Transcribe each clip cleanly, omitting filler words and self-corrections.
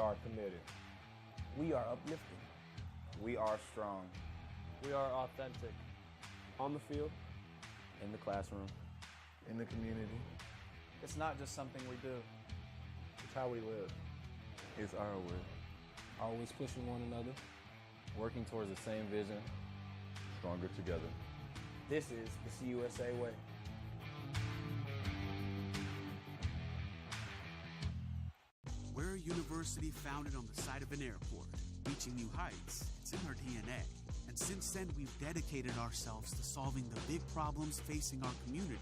are committed. We are uplifting. We are strong. We are authentic. On the field, In the classroom. In the community. It's not just something we do. it's how we live. It's our way. Always pushing one another. Working towards the same vision. Stronger together. This is the CUSA Way. We're a university founded on the side of an airport, reaching new heights. It's in our DNA. And since then, we've dedicated ourselves to solving the big problems facing our community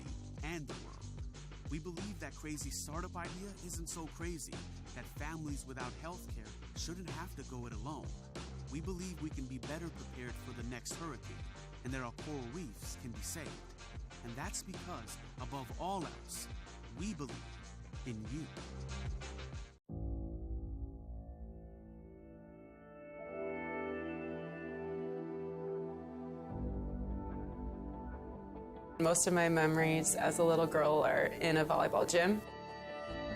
and the world. We believe that crazy startup idea isn't so crazy, that families without healthcare shouldn't have to go it alone. We believe we can be better prepared for the next hurricane, and that our coral reefs can be saved. And that's because, above all else, we believe in you. Most of my memories as a little girl are in a volleyball gym.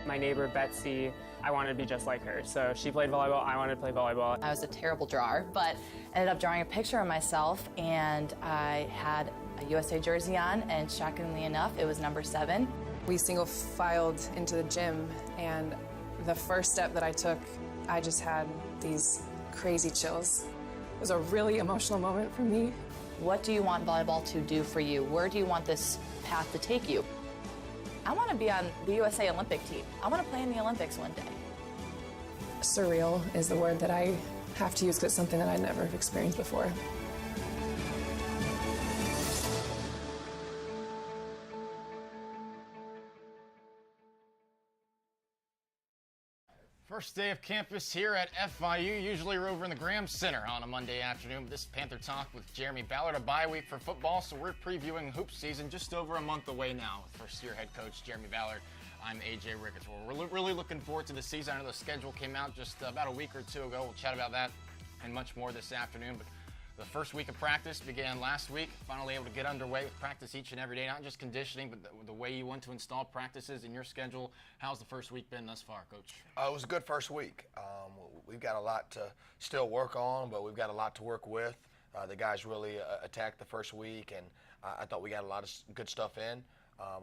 My neighbor, Betsy, I wanted to be just like her. So she played volleyball, I wanted to play volleyball. I was a terrible drawer, but ended up drawing a picture of myself, and I had a USA jersey on, and shockingly enough, it was number 7. We single filed into the gym, and the first step that I took, I just had these crazy chills. It was a really emotional moment for me. What do you want volleyball to do for you? Where do you want this path to take you? I want to be on the USA Olympic team. I want to play in the Olympics one day. Surreal is the word that I have to use because it's something that I never have experienced before. First day of campus here at FIU. Usually we're over in the Graham Center on a Monday afternoon. This is Panther Talk with Jeremy Ballard, a bye week for football, so we're previewing hoop season just over a month away now with first-year head coach Jeremy Ballard. I'm AJ Ricketts. We're really looking forward to the season. I know the schedule came out just about a week or two ago. We'll chat about that and much more this afternoon. But the first week of practice began last week. Finally able to get underway with practice each and every day, not just conditioning, but the way you want to install practices in your schedule. How's the first week been thus far, Coach? It was a good first week. We've got a lot to still work on, but we've got a lot to work with. The guys really attacked the first week, and I thought we got a lot of good stuff in.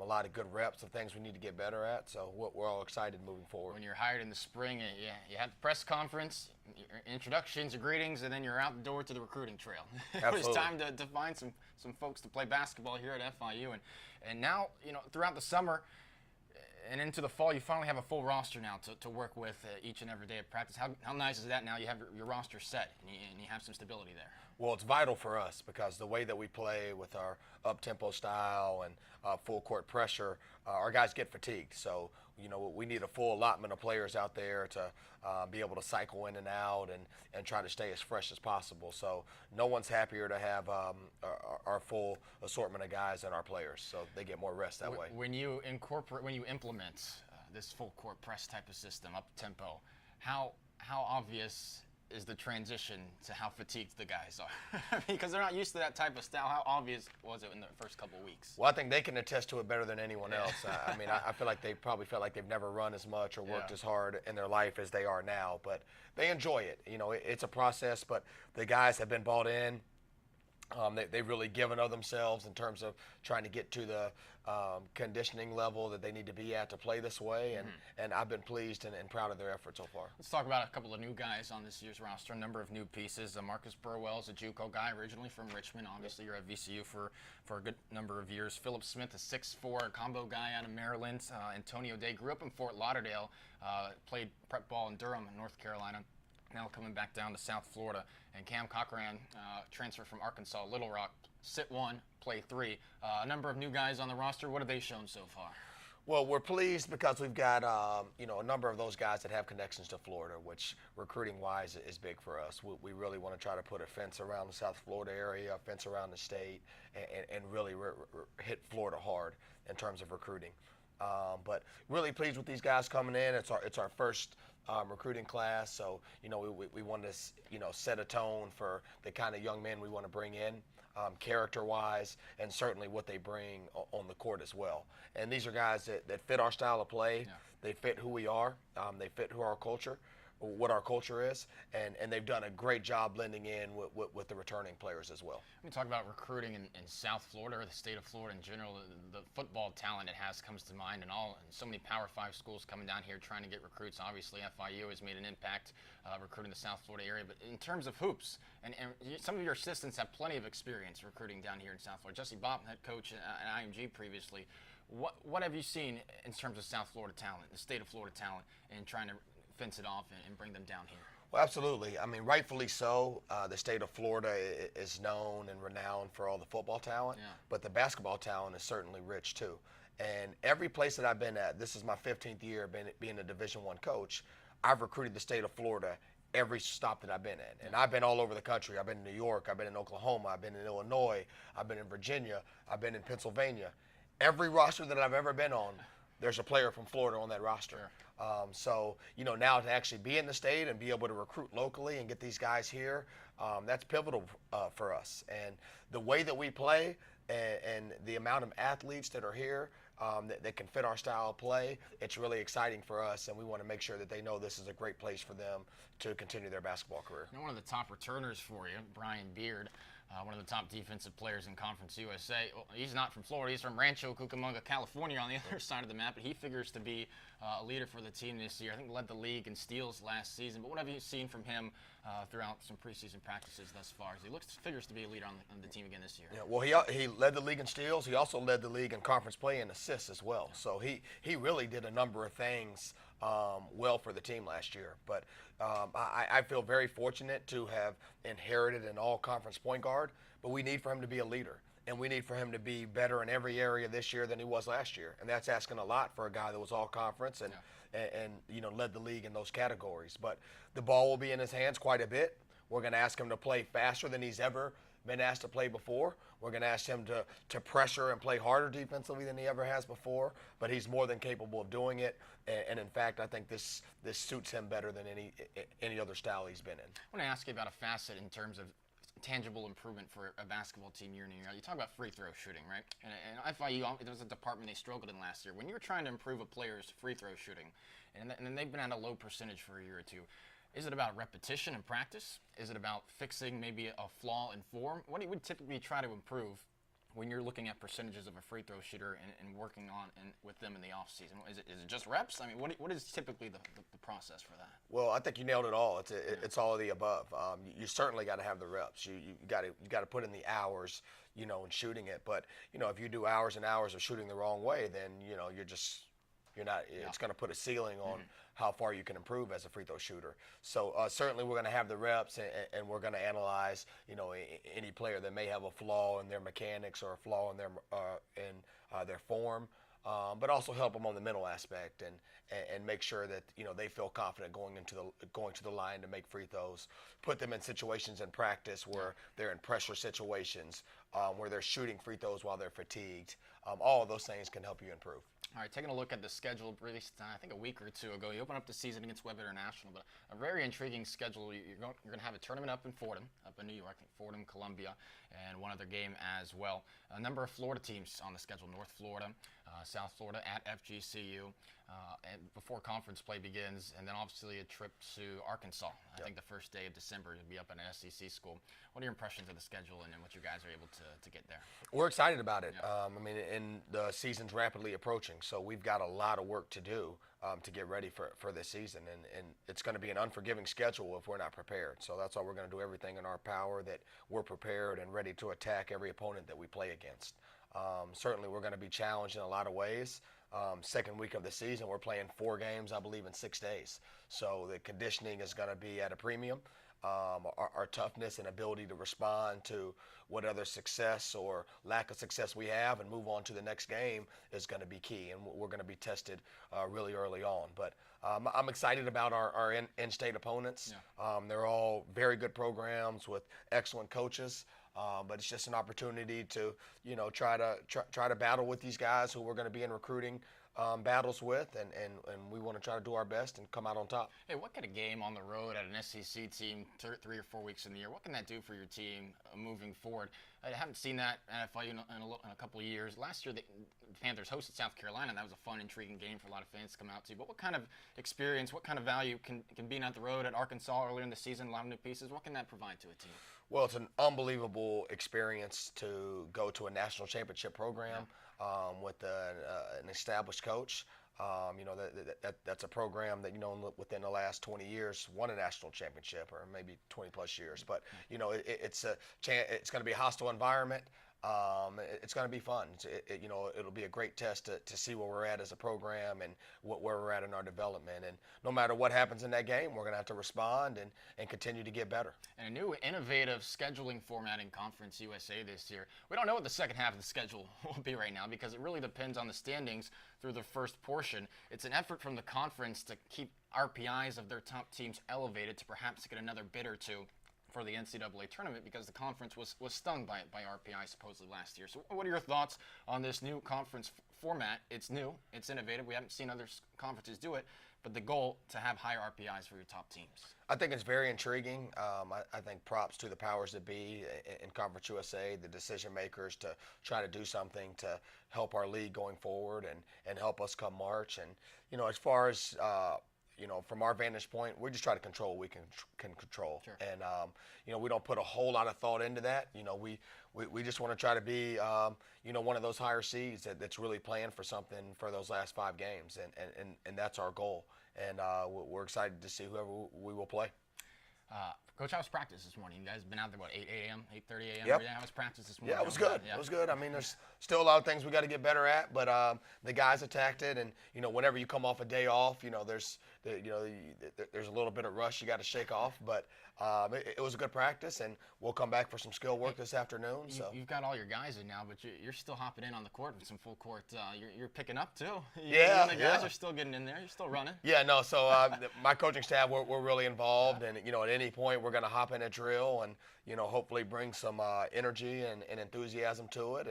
A lot of good reps of things we need to get better at, so we're all excited moving forward. When you're hired in the spring, you had the press conference, your introductions, your greetings, and then you're out the door to the recruiting trail. It was time to find some folks to play basketball here at FIU, and now, throughout the summer and into the fall, you finally have a full roster now to work with each and every day of practice. How nice is that now? You have your roster set and you have some stability there. Well, it's vital for us because the way that we play with our up-tempo style and full court pressure, our guys get fatigued. So, we need a full allotment of players out there to be able to cycle in and out and try to stay as fresh as possible. So no one's happier to have our full assortment of guys and our players, so they get more rest that way. When you implement this full court press type of system, up-tempo, how obvious is the transition to how fatigued the guys are? Because they're not used to that type of style. How obvious was it in the first couple of weeks? Well, I think they can attest to it better than anyone else. I feel like they probably felt like they've never run as much or worked as hard in their life as they are now, but they enjoy it. It's a process, but the guys have been bought in. They've really given of themselves in terms of trying to get to the conditioning level that they need to be at to play this way, and I've been pleased and proud of their effort so far. Let's talk about a couple of new guys on this year's roster, a number of new pieces. Marcus Burwell is a JUCO guy originally from Richmond. Obviously, you're at VCU for a good number of years. Philip Smith, a 6'4", combo guy out of Maryland. Antonio Day grew up in Fort Lauderdale, played prep ball in Durham, North Carolina. Now coming back down to South Florida. And Cam Cochran, transfer from Arkansas, Little Rock, sit 1, play 3. A number of new guys on the roster. What have they shown so far? Well, we're pleased because we've got a number of those guys that have connections to Florida, which recruiting-wise is big for us. We really want to try to put a fence around the South Florida area, a fence around the state, and really hit Florida hard in terms of recruiting. But really pleased with these guys coming in. It's our first recruiting class, so we want to set a tone for the kind of young men we want to bring in, character-wise, and certainly what they bring on the court as well. And these are guys that fit our style of play. Yeah. They fit who we are. They fit who our culture. what our culture is, and they've done a great job blending in with the returning players as well. When we talk about recruiting in South Florida or the state of Florida in general, the football talent it has comes to mind, and so many Power 5 schools coming down here trying to get recruits. Obviously, FIU has made an impact recruiting the South Florida area, but in terms of hoops, and some of your assistants have plenty of experience recruiting down here in South Florida. Jesse Bopp, head coach at IMG previously. What have you seen in terms of South Florida talent, the state of Florida talent, and trying to fence it off and bring them down here? Well, absolutely. I mean, rightfully so. The state of Florida is known and renowned for all the football talent, but the basketball talent is certainly rich too. And every place that I've been at, this is my 15th year being a Division I coach, I've recruited the state of Florida every stop that I've been in. And I've been all over the country. I've been in New York, I've been in Oklahoma, I've been in Illinois, I've been in Virginia, I've been in Pennsylvania. Every roster that I've ever been on, there's a player from Florida on that roster. So, now to actually be in the state and be able to recruit locally and get these guys here, that's pivotal for us. And the way that we play and the amount of athletes that are here that can fit our style of play, it's really exciting for us, and we want to make sure that they know this is a great place for them to continue their basketball career. One of the top returners for you, Brian Beard, one of the top defensive players in Conference USA. Well, he's not from Florida. He's from Rancho Cucamonga, California, on the other side of the map. But he figures to be a leader for the team this year. I think led the league in steals last season. But what have you seen from him throughout some preseason practices thus far? As he figures to be a leader on the team again this year. Yeah, well, he led the league in steals. He also led the league in conference play and assists as well. So he really did a number of things well for the team last year. But I feel very fortunate to have inherited an all-conference point guard, but we need for him to be a leader, and we need for him to be better in every area this year than he was last year. And that's asking a lot for a guy that was all-conference and led the league in those categories. But the ball will be in his hands quite a bit. We're going to ask him to play faster than he's ever been asked to play before. We're going to ask him to pressure and play harder defensively than he ever has before, but he's more than capable of doing it. And in fact, I think this suits him better than any other style he's been in. I want to ask you about a facet in terms of tangible improvement for a basketball team year in and year out. You talk about free throw shooting, right? And FIU, there was a department they struggled in last year. When you were trying to improve a player's free throw shooting, and they've been at a low percentage for a year or two, is it about repetition and practice? Is it about fixing maybe a flaw in form? What do you typically try to improve when you're looking at percentages of a free throw shooter and working on with them in the off season? Is it just reps? I mean, what is typically the process for that? Well, I think you nailed it all. It's all of the above. You certainly got to have the reps. You got to put in the hours, in shooting it. But if you do hours and hours of shooting the wrong way, then you're not. It's going to put a ceiling on how far you can improve as a free throw shooter. So certainly we're going to have the reps, and we're going to analyze, any player that may have a flaw in their mechanics or a flaw in their form, but also help them on the mental aspect and make sure that they feel confident going to the line to make free throws. Put them in situations in practice where they're in pressure situations, where they're shooting free throws while they're fatigued. All of those things can help you improve. All right, taking a look at the schedule released, I think a week or two ago, you open up the season against Webb International, but a very intriguing schedule. You're going to have a tournament up in Fordham, up in New York, I think Fordham, Columbia, and one other game as well. A number of Florida teams on the schedule: North Florida, South Florida at FGCU, and before conference play begins, and then obviously a trip to Arkansas. I think the first day of December you'll be up in an SEC school. What are your impressions of the schedule and what you guys are able to get there? We're excited about it. And the season's rapidly approaching, so we've got a lot of work to do to get ready for this season, and it's going to be an unforgiving schedule if we're not prepared. So that's why we're going to do everything in our power that we're prepared and ready to attack every opponent that we play against. Certainly we're going to be challenged in a lot of ways. Second week of the season, we're playing 4 games, I believe, in 6 days. So the conditioning is going to be at a premium. Our toughness and ability to respond to what other success or lack of success we have and move on to the next game is going to be key, and we're going to be tested really early on. But I'm excited about our in-state opponents. They're all very good programs with excellent coaches. But it's just an opportunity to, try to battle with these guys who we're going to be in recruiting battles with, and we want to try to do our best and come out on top. Hey, what can a game on the road at an SEC team 3 or 4 weeks in the year, what can that do for your team moving forward? I haven't seen that at FIU in a couple of years. Last year, the Panthers hosted South Carolina. That was a fun, intriguing game for a lot of fans to come out to. But what kind of experience, what kind of value can being on the road at Arkansas earlier in the season, a lot of new pieces, what can that provide to a team? Well, it's an unbelievable experience to go to a national championship program with an established coach. That's a program that, within the last 20 years won a national championship, or maybe 20 plus years. But, it's going to be a hostile environment. It's going to be fun. It'll be a great test to see where we're at as a program and where we're at in our development. And no matter what happens in that game, we're going to have to respond and continue to get better. And a new innovative scheduling format in Conference USA this year. We don't know what the second half of the schedule will be right now because it really depends on the standings through the first portion. It's an effort from the conference to keep RPIs of their top teams elevated to perhaps get another bid or two for the NCAA tournament because the conference was stung by RPI supposedly last year. So what are your thoughts on this new conference format? It's new, it's innovative. We haven't seen other conferences do it, but the goal to have higher RPIs for your top teams. I think it's very intriguing. I think props to the powers that be in Conference USA, the decision makers, to try to do something to help our league going forward and help us come March. And, as far as from our vantage point, we just try to control what we can control. Sure. And, we don't put a whole lot of thought into that. We just want to try to be, one of those higher seeds that's really playing for something for those last 5 games. And that's our goal. And we're excited to see whoever we will play. Coach, how was practice this morning? You guys been out there, 8 a.m., 8:30 a.m. Yep. every day? How was practice this morning? Yeah, it was good. Yeah. It was good. I mean, there's still a lot of things we got to get better at, but the guys attacked it. And, whenever you come off a day off, there's a little bit of rush you got to shake off. But it was a good practice, and we'll come back for some skill work this afternoon. You've got all your guys in now, but you're still hopping in on the court with some full court. You're picking up, too. The guys are still getting in there. You're still running. Yeah, no, so my coaching staff, we're really involved. And, at any point, we're going to hop in a drill and, hopefully bring some energy and enthusiasm to it.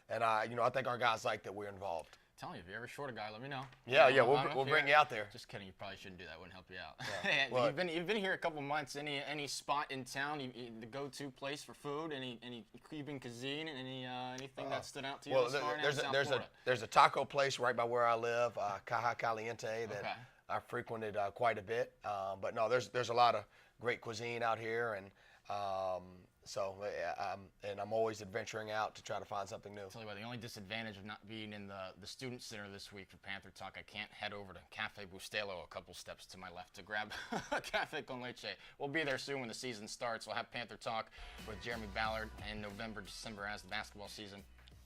And I think our guys like that we're involved. I'm telling you, if you're ever short a guy, let me know. Yeah, we'll bring you out there. Just kidding. You probably shouldn't do that. Wouldn't help you out. Yeah. Well, you've been here a couple months. Any spot in town, the go-to place for food? Any Cuban cuisine? Anything that stood out to you? Well, there's a taco place right by where I live, Caja Caliente, that I frequented quite a bit. But no, there's a lot of great cuisine out here, and I'm always adventuring out to try to find something new. I'll tell you what, the only disadvantage of not being in the student center this week for Panther Talk, I can't head over to Cafe Bustelo a couple steps to my left to grab a Cafe con Leche. We'll be there soon when the season starts. We'll have Panther Talk with Jeremy Ballard in November, December as the basketball season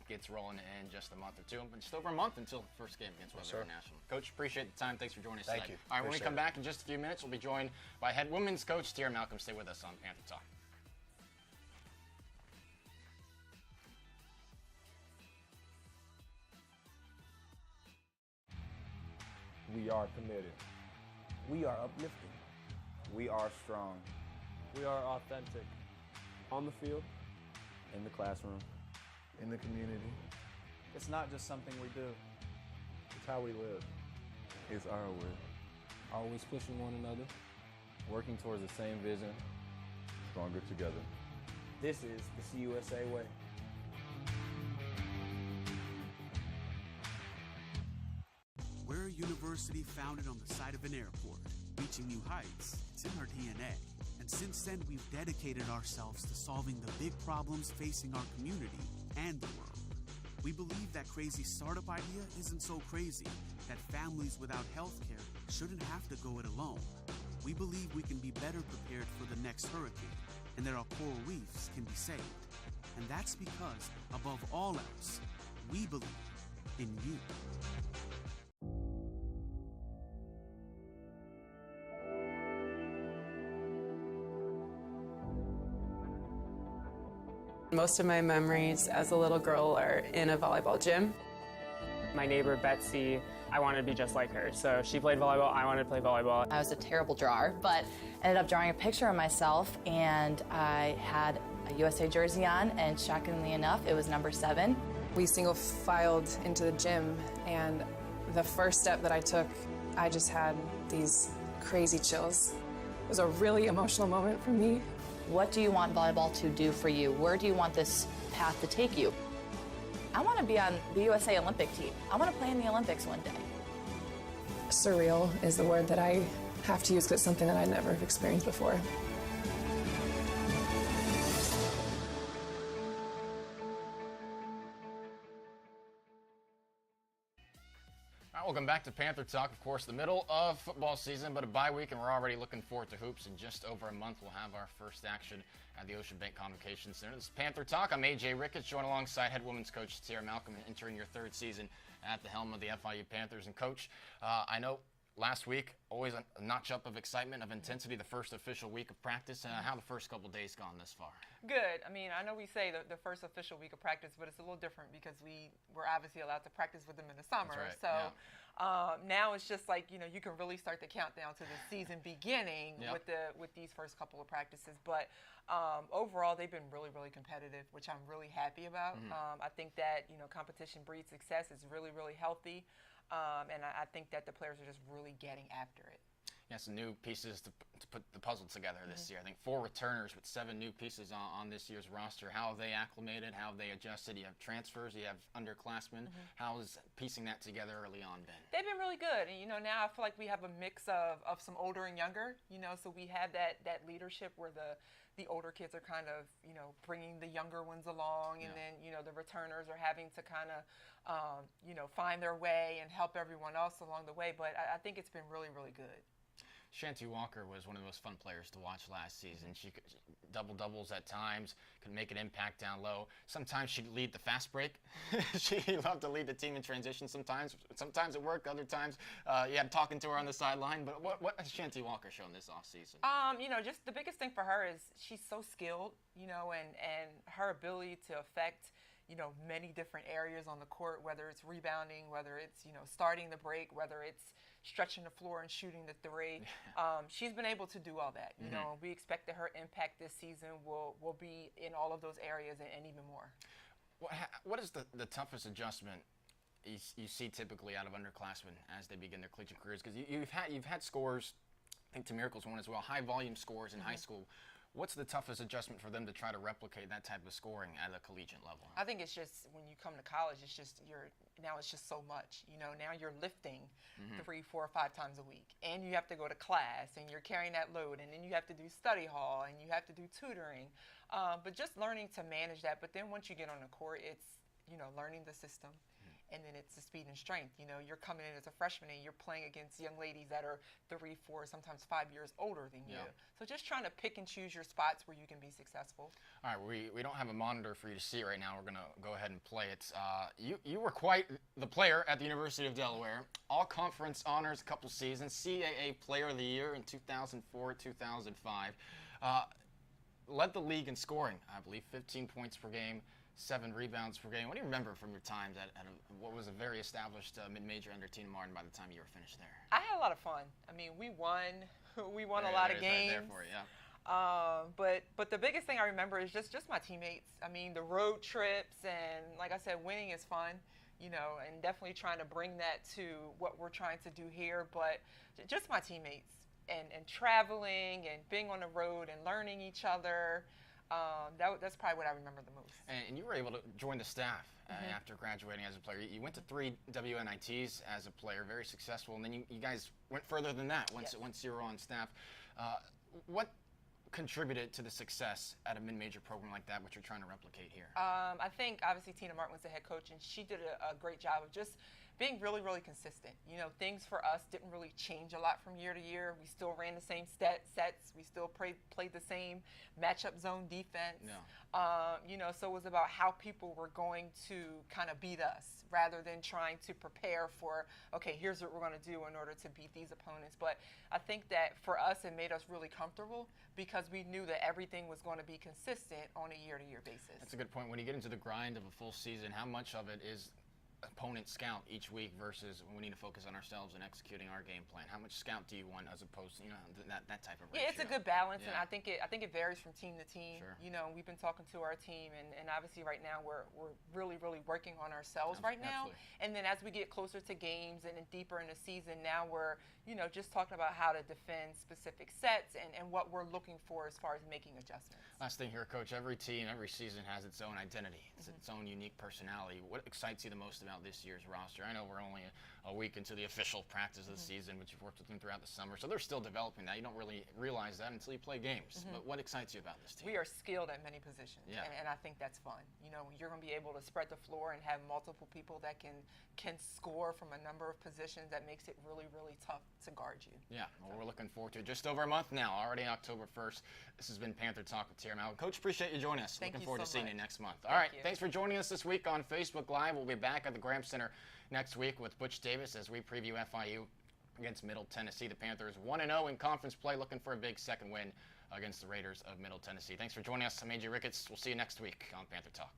gets rolling in just a month or two. But just over a month until the first game against Weather International. Coach, appreciate the time. Thanks for joining us today. Thank you. All right, when we come back in just a few minutes, we'll be joined by head women's coach Tiara Malcom. Stay with us on Panther Talk. We are committed. We are uplifting. We are strong. We are authentic. On the field. In the classroom. In the community. It's not just something we do. It's how we live. It's our way. Always pushing one another. Working towards the same vision. Stronger together. This is the CUSA Way. We're a university founded on the side of an airport, reaching new heights. It's in our DNA. And since then, we've dedicated ourselves to solving the big problems facing our community and the world. We believe that crazy startup idea isn't so crazy, that families without health care shouldn't have to go it alone. We believe we can be better prepared for the next hurricane, and that our coral reefs can be saved. And that's because, above all else, we believe in you. Most of my memories as a little girl are in a volleyball gym. My neighbor, Betsy, I wanted to be just like her. So she played volleyball, I wanted to play volleyball. I was a terrible drawer, but ended up drawing a picture of myself, and I had a USA jersey on, and shockingly enough, it was number 7. We single filed into the gym, and the first step that I took, I just had these crazy chills. It was a really emotional moment for me. What do you want volleyball to do for you? Where do you want this path to take you? I want to be on the USA Olympic team. I want to play in the Olympics one day. Surreal is the word that I have to use because it's something that I never have experienced before. Welcome back to Panther Talk. Of course, the middle of football season, but a bye week, and we're already looking forward to hoops. In just over a month, we'll have our first action at the Ocean Bank Convocation Center. This is Panther Talk. I'm AJ Ricketts, joined alongside head women's coach Tiara Malcom, entering your third season at the helm of the FIU Panthers. And Coach, I know last week, always a notch up of excitement, of intensity, the first official week of practice. How the first couple days gone this far? Good. I mean, I know we say the first official week of practice, but it's a little different because we were obviously allowed to practice with them in the summer. That's right. So yeah. Now it's just like, you can really start the countdown to the season beginning Yep. with these first couple of practices. But overall, they've been really, really competitive, which I'm really happy about. I think that, competition breeds success. It's really, really healthy. And I think that the players are just really getting after it. Yeah, some new pieces to put the puzzle together this year. I think 4 returners with 7 new pieces on this year's roster. How have they acclimated? How have they adjusted? You have transfers, you have underclassmen. How is piecing that together early on been? They've been really good. And, now I feel like we have a mix of some older and younger, so we have that leadership where the older kids are kind of, bringing the younger ones along. And then, the returners are having to kind of, find their way and help everyone else along the way. But I think it's been really, really good. Shanti Walker was one of the most fun players to watch last season. She could doubles at times, could make an impact down low. Sometimes she'd lead the fast break. She loved to lead the team in transition sometimes. Sometimes it worked, other times you had talking to her on the sideline. But what has Shanti Walker shown this offseason? Just the biggest thing for her is she's so skilled, and her ability to affect many different areas on the court, whether it's rebounding, whether it's, starting the break, whether it's stretching the floor and shooting the three. She's been able to do all that. We expect that her impact this season will be in all of those areas and even more. What is the toughest adjustment you see typically out of underclassmen as they begin their collegiate careers? Because you've had scores, I think Tamiracle's one as well, high volume scores in high school. What's the toughest adjustment for them to try to replicate that type of scoring at a collegiate level? I think it's just when you come to college, it's just so much. Now you're lifting 3, 4, 5 times a week, and you have to go to class, and you're carrying that load, and then you have to do study hall, and you have to do tutoring. But just learning to manage that. But then once you get on the court, it's learning the system. And then it's the speed and strength. You're coming in as a freshman and you're playing against young ladies that are 3, 4, sometimes 5 years older than you. So just trying to pick and choose your spots where you can be successful. All right, we don't have a monitor for you to see right now. We're going to go ahead and play it. You were quite the player at the University of Delaware. All-conference honors a couple seasons. CAA Player of the Year in 2004, 2005. Led the league in scoring, I believe, 15 points per game. 7 rebounds per game. What do you remember from your times at what was a very established mid-major under Tina Martin by the time you were finished there? I had a lot of fun. I mean, we won a lot of games. Right there for you, yeah. But the biggest thing I remember is just my teammates. I mean, the road trips, and like I said, winning is fun, and definitely trying to bring that to what we're trying to do here. But just my teammates and traveling and being on the road and learning each other. That's probably what I remember the most. And you were able to join the staff after graduating as a player. You went to 3 WNITs as a player, very successful, and then you guys went further than that once you were on staff. What contributed to the success at a mid-major program like that, what you're trying to replicate here? I think obviously Tina Martin was the head coach, and she did a great job of just being really, really consistent. Things for us didn't really change a lot from year to year. We still ran the same sets. We still played the same matchup zone defense. So it was about how people were going to kind of beat us rather than trying to prepare for, okay, here's what we're going to do in order to beat these opponents. But I think that for us, it made us really comfortable because we knew that everything was going to be consistent on a year-to-year basis. That's a good point. When you get into the grind of a full season, how much of it is opponent scout each week versus we need to focus on ourselves and executing our game plan? How much scout do you want as opposed to that type of ratio? Yeah, it's a good balance, and Yeah. I think it varies from team to team. Sure. We've been talking to our team, and obviously right now we're really working on ourselves right now. Absolutely. And then as we get closer to games and deeper in the season, now we're just talking about how to defend specific sets and what we're looking for as far as making adjustments. Last thing here, Coach. Every team, every season has its own identity. It's its own unique personality. What excites you the most about this year's roster? I know we're only a week into the official practice of the season, but you've worked with them throughout the summer, so they're still developing that. You don't really realize that until you play games. But what excites you about this team? We are skilled at many positions, Yeah. and I think that's fun. You're going to be able to spread the floor and have multiple people that can score from a number of positions. That makes it really tough to guard you. Yeah, well, we're looking forward to it. Just over a month now, already October 1st. This has been Panther Talk with Tiara Malcom. Coach, appreciate you joining us. Thank looking you forward so to seeing much. you next month. Thank All right, you. thanks for joining us this week on Facebook Live. We'll be back at the Graham Center next week with Butch Davis as we preview FIU against Middle Tennessee. The Panthers 1-0 in conference play, looking for a big second win against the Raiders of Middle Tennessee. Thanks for joining us. I'm AJ Ricketts. We'll see you next week on Panther Talk.